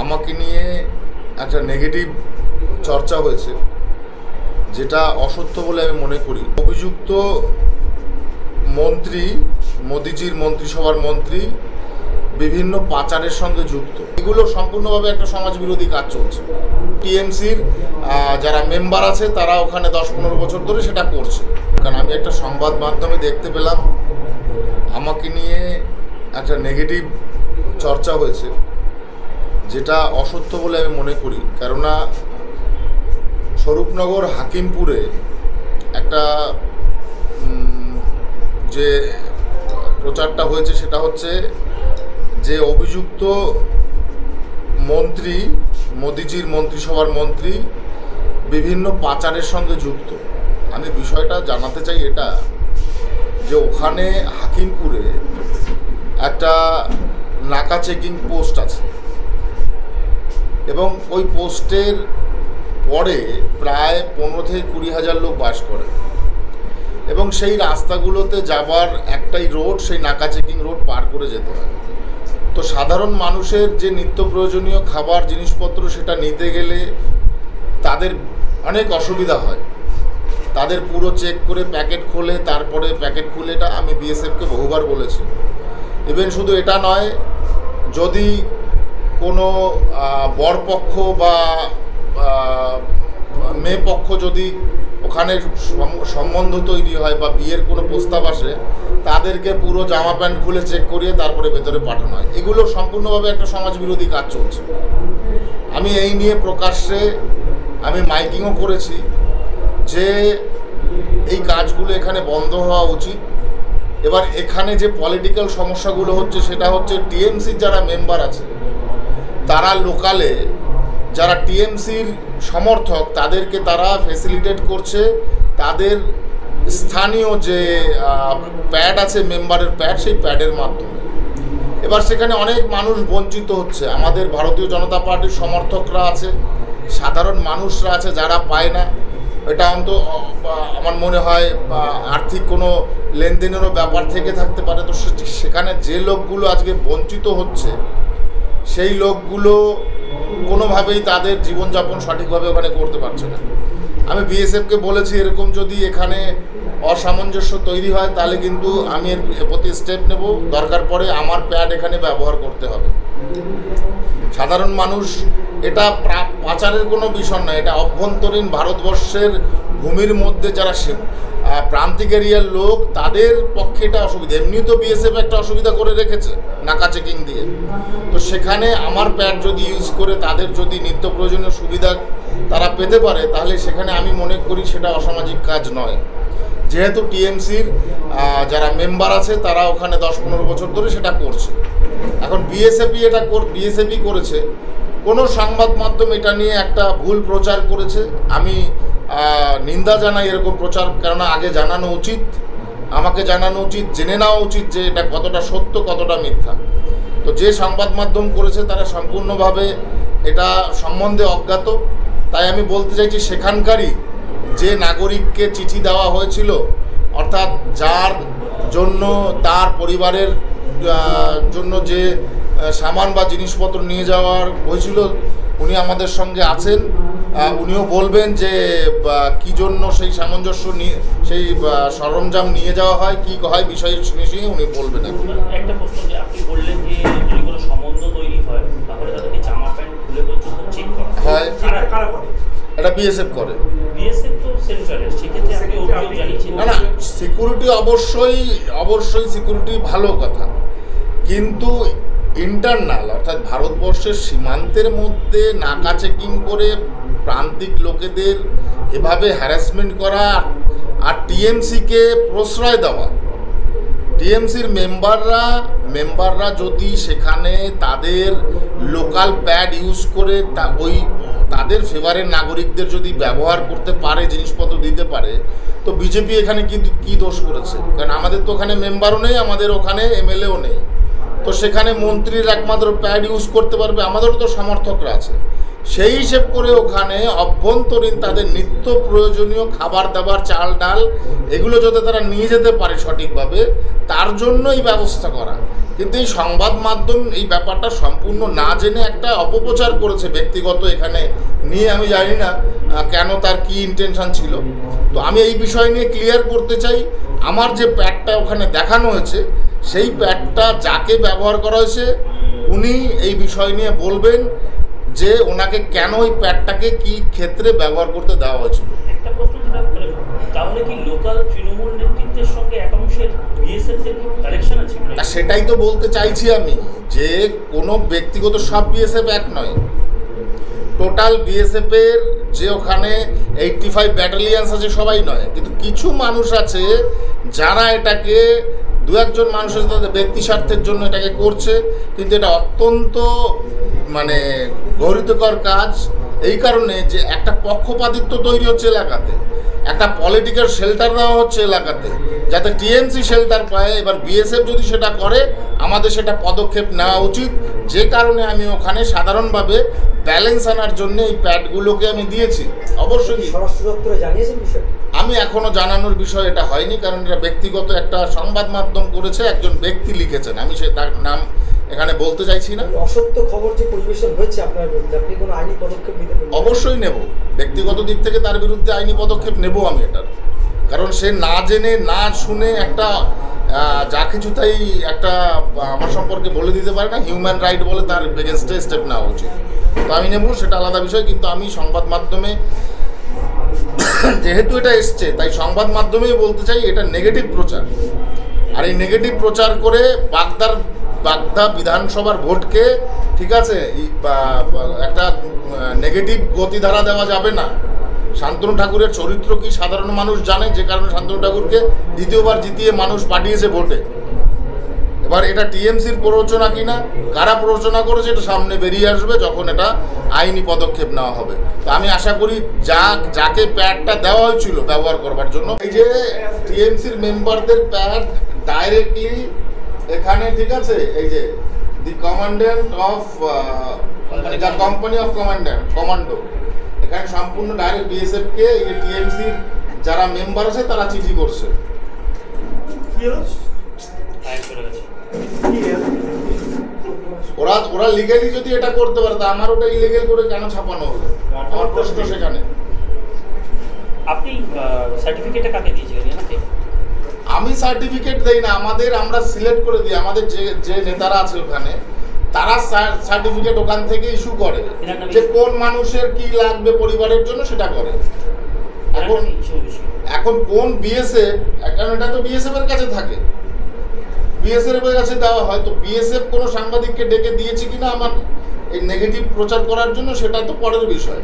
আমাকে নিয়ে একটা নেগেটিভ চর্চা হয়েছে, যেটা অসত্য বলে আমি মনে করি। অভিযুক্ত মন্ত্রী, মোদিজির মন্ত্রিসভার মন্ত্রী বিভিন্ন পাচারের সঙ্গে যুক্ত। এগুলো সম্পূর্ণভাবে একটা সমাজবিরোধী কাজ চলছে। টিএমসির যারা মেম্বার আছে তারা ওখানে 10-15 বছর ধরে সেটা করছে। কারণ আমি একটা সংবাদ মাধ্যমে দেখতে পেলাম আমাকে নিয়ে একটা নেগেটিভ চর্চা হয়েছে, যেটা অসত্য বলে আমি মনে করি। কেননা স্বরূপনগর হাকিমপুরে একটা যে প্রচারটা হয়েছে সেটা হচ্ছে যে অভিযুক্ত মন্ত্রী, মোদিজির মন্ত্রিসভার মন্ত্রী বিভিন্ন পাচারের সঙ্গে যুক্ত। আমি বিষয়টা জানাতে চাই এটা যে ওখানে হাকিমপুরে একটা নাকা চেকিং পোস্ট আছে এবং ওই পোস্টের পরে প্রায় 15 থেকে 20 হাজার লোক বাস করে এবং সেই রাস্তাগুলোতে যাবার একটাই রোড, সেই নাকা চেকিং রোড পার করে যেতে হয়। তো সাধারণ মানুষের যে নিত্য প্রয়োজনীয় খাবার জিনিসপত্র সেটা নিতে গেলে তাদের অনেক অসুবিধা হয়। তাদের পুরো চেক করে প্যাকেট খোলে, তারপরে প্যাকেট খুলে, এটা আমি বিএসএফকে বহুবার বলেছি। ইভেন শুধু এটা নয়, যদি কোনো বরপক্ষ বা মেয়ে পক্ষ যদি ওখানে সম্বন্ধ তৈরি হয় বা বিয়ের কোনো প্রস্তাব আসে, তাদেরকে পুরো জামা প্যান্ট খুলে চেক করিয়ে তারপরে ভেতরে পাঠানো হয়। এগুলো সম্পূর্ণভাবে একটা সমাজবিরোধী কাজ চলছে। আমি এই নিয়ে প্রকাশ্যে আমি মাইকিংও করেছি যে এই কাজগুলো এখানে বন্ধ হওয়া উচিত। এবার এখানে যে পলিটিক্যাল সমস্যাগুলো হচ্ছে সেটা হচ্ছে টিএমসির যারা মেম্বার আছে তারা লোকালে যারা টিএমসির সমর্থক তাদেরকে তারা ফেসিলিটেট করছে তাদের স্থানীয় যে প্যাড আছে, মেম্বারের প্যাড, সেই প্যাডের মাধ্যমে। এবার সেখানে অনেক মানুষ বঞ্চিত হচ্ছে। আমাদের ভারতীয় জনতা পার্টির সমর্থকরা আছে, সাধারণ মানুষরা আছে যারা পায় না। এটা আমার মনে হয় আর্থিক কোনো লেনদেনেরও ব্যাপার থেকে থাকতে পারে। তো সেখানে যে লোকগুলো আজকে বঞ্চিত হচ্ছে সেই লোকগুলো কোনোভাবেই তাদের জীবনযাপন সঠিকভাবে ওখানে করতে পারছে না। আমি বিএসএফকে বলেছি এরকম যদি এখানে অসামঞ্জস্য তৈরি হয় তাহলে কিন্তু আমি এর প্রতি স্টেপ নেব। দরকার পড়ে আমার প্যাড এখানে ব্যবহার করতে হবে। সাধারণ মানুষ, এটা পাচারের কোনো বিষয় নয়, এটা অভ্যন্তরীণ ভারতবর্ষের ভূমির মধ্যে যারা প্রান্তিক এরিয়ার লোক তাদের পক্ষে এটা অসুবিধা। এমনি তো বিএসএফ একটা অসুবিধা করে রেখেছে নাকা চেকিং দিয়ে। তো সেখানে আমার প্যাড যদি ইউজ করে তাদের যদি নিত্য প্রয়োজনীয় সুবিধা তারা পেতে পারে তাহলে সেখানে আমি মনে করি সেটা অসামাজিক কাজ নয়। যেহেতু টিএমসির যারা মেম্বার আছে তারা ওখানে 10-15 বছর ধরে সেটা করছে। এখন বিএসএফই করেছে। কোনো সংবাদ মাধ্যম এটা নিয়ে একটা ভুল প্রচার করেছে। আমি নিন্দা জানাই এরকম প্রচার, কেননা আগে জানানো উচিত, আমাকে জানানো উচিত, জেনে নেওয়া উচিত যে এটা কতটা সত্য কতটা মিথ্যা। তো যে সংবাদ মাধ্যম করেছে তারা সম্পূর্ণভাবে এটা সম্বন্ধে অজ্ঞাত। তাই আমি বলতে চাইছি সেখানকারই যে নাগরিককে চিঠি দেওয়া হয়েছিল, অর্থাৎ যার জন্য তার পরিবারের জন্য যে সামান বা জিনিসপত্র নিয়ে যাওয়ার হয়েছিল, উনি আমাদের সঙ্গে আছেন। উনিও বলবেন যে কী জন্য সেই সামঞ্জস্য নিয়ে সেই সরঞ্জাম নিয়ে যাওয়া হয়, কী হয় বিষয় নিয়ে উনি বলবেন। একটা প্রশ্ন, যে আপনি বললেন যে যদি কোনো সম্বন্ধ তৈরি হয় তাহলে তাদেরকে জামা প্যান্ট খুলে পর্যন্ত চেক করা হয়। এটা বিএসএফ করে। বিএসএফ তো সেন্ট্রালের, সেক্ষেত্রে আপনি অভিযোগ জানিয়েছেন। না, সিকিউরিটি অবশ্যই সিকিউরিটি ভালো কথা, কিন্তু ইন্টারনাল অর্থাৎ ভারতবর্ষের সীমান্তের মধ্যে নাকা চেকিং করে প্রান্তিক লোকেদের এভাবে হ্যারাসমেন্ট করা আর টিএমসিকে প্রশ্রয় দেওয়া। টিএমসির মেম্বাররা যদি সেখানে তাদের লোকাল প্যাড ইউজ করে তাদের ফেভারের নাগরিকদের যদি ব্যবহার করতে পারে, জিনিসপত্র দিতে পারে, তো বিজেপি এখানে কি দোষ করেছে? কারণ আমাদের তো ওখানে মেম্বারও নেই, আমাদের ওখানে এমএলএও নেই। তো সেখানে মন্ত্রীর একমাত্র প্যাড ইউজ করতে পারবে, আমাদেরও তো সমর্থকরা আছে। সেই হিসেব করে ওখানে অভ্যন্তরীণ তাদের নিত্য প্রয়োজনীয় খাবার দাবার, চাল ডাল, এগুলো যাতে তারা নিয়ে যেতে পারে সঠিকভাবে, তার জন্যই ব্যবস্থা করা। কিন্তু এই সংবাদ মাধ্যম এই ব্যাপারটা সম্পূর্ণ না জেনে একটা অপপ্রচার করেছে ব্যক্তিগত এখানে নিয়ে। আমি জানি না কেন, তার কি ইন্টেনশন ছিল। তো আমি এই বিষয় নিয়ে ক্লিয়ার করতে চাই, আমার যে প্যাডটা ওখানে দেখানো হয়েছে সেই প্যাডটা যাকে ব্যবহার করা হয়েছে উনি এই বিষয় নিয়ে বলবেন যে ওনাকে কেন ওই প্যাডটাকে কি ক্ষেত্রে ব্যবহার করতে দেওয়া হয়েছিল। একটা প্রশ্ন যেটা তাহলে কি লোকাল তৃণমূল নেতৃত্বের সঙ্গে একাংশের বিএসএফ এর কানেকশন আছে? আর সেটাই তো বলতে চাইছি আমি, যে কোনো ব্যক্তিগত সব বিএসএফ এক নয়। টোটাল বিএসএফ এর যে ওখানে 85 ব্যাটালিয়ান্স আছে সবাই নয়, কিন্তু কিছু মানুষ আছে যারা এটাকে দু একজন মানুষ আছে তাদের ব্যক্তি স্বার্থের জন্য এটাকে করছে। কিন্তু এটা অত্যন্ত মানে গৌরীতকর কাজ, এই কারণে যে একটা পক্ষপাতিত্ব তৈরি হচ্ছে এলাকাতে, একটা পলিটিক্যাল শেল্টার দেওয়া হচ্ছে এলাকাতে যাতে টিএমসি শেল্টার পায়। এবার বিএসএফ যদি সেটা করে আমাদের সেটা পদক্ষেপ নেওয়া উচিত। যে কারণে আমি ওখানে সাধারণভাবে ব্যালেন্স আনার জন্য এই প্যাডগুলোকে আমি দিয়েছি। অবশ্যই স্বরাষ্ট্র দপ্তরে জানিয়েছেন বিষয়? আমি এখনো জানানোর বিষয় এটা হয়নি, কারণ এটা ব্যক্তিগত একটা সংবাদ মাধ্যম করেছে, একজন ব্যক্তি লিখেছেন, আমি সে তার নাম এখানে বলতে চাইছি না। অসত্য খবর যে পরিবেশন হয়েছে আপনার বিরুদ্ধে, আপনি কোনো আইনি পদক্ষেপ নিতে পারেন? অবশ্যই নেব, ব্যক্তিগত দিক থেকে তার বিরুদ্ধে আইনি পদক্ষেপ নেব আমি এটার, কারণ সে না জেনে না শুনে একটা যা কিছু তাই একটা আমার সম্পর্কে বলে দিতে পারে না, হিউম্যান রাইট বলে তার এগেনস্টে স্টেপ নেওয়া উচিত। তো আমি নেব, সেটা আলাদা বিষয়। কিন্তু আমি সংবাদ মাধ্যমে যেহেতু এটা এসছে তাই সংবাদ মাধ্যমেই বলতে চাই এটা নেগেটিভ প্রচার। আর এই নেগেটিভ প্রচার করে বাগদা বিধানসভার ভোটকে, ঠিক আছে, একটা নেগেটিভ গতিধারা দেওয়া যাবে না। শান্তনু ঠাকুরের চরিত্র কি সাধারণ মানুষ জানে, যে কারণে শান্তনু ঠাকুরকে দ্বিতীয়বার জিতিয়ে মানুষ পাঠিয়েছে ভোটে। এবার এটা টিএমসির প্ররোচনা কিনা, কারা প্ররোচনা করেছে, এটা সামনে বেরিয়ে আসবে যখন এটা আইনি পদক্ষেপ নেওয়া হবে। তো আমি আশা করি যাকে প্যাডটা দেওয়া হয়েছিল ব্যবহার করবার জন্য, এই যে টিএমসির মেম্বারদের প্যাড ডাইরেক্টলি এখানে, ঠিক আছে, এই যে the commandant of the company of commando, এখানে সম্পূর্ণ ডাইরেক্ট বিএসএফকে এই টিএমসির যারা মেম্বার আছে তারা চিঠি করছে। ওরা লিগালি যদি এটা করতে পারে তা আমার ওটা ইলিগাল করে কেন ছাপানো হলো, আমার প্রশ্ন সেখানে। আপনি সার্টিফিকেটটা কাকে দিয়েছিলেন? এনাকে? আমি সার্টিফিকেট দেই না, আমরা সিলেক্ট করে দিই, আমাদের যে নেতারা আছে ওখানে তারা সার্টিফিকেট ওখান থেকে ইস্যু করে, যে কোন মানুষের কি লাগবে পরিবারের জন্য সেটা করে। এখন কোন বিএসএফ, কারণ এটা তো বিএসএফ এর কাছে থাকে, বিএসএফ এর কাছে দেওয়া হয়। তো বিএসএফ কোনো সাংবাদিককে ডেকে দিয়েছে কিনা আমার এই নেগেটিভ প্রচার করার জন্য সেটা তো পরের বিষয়।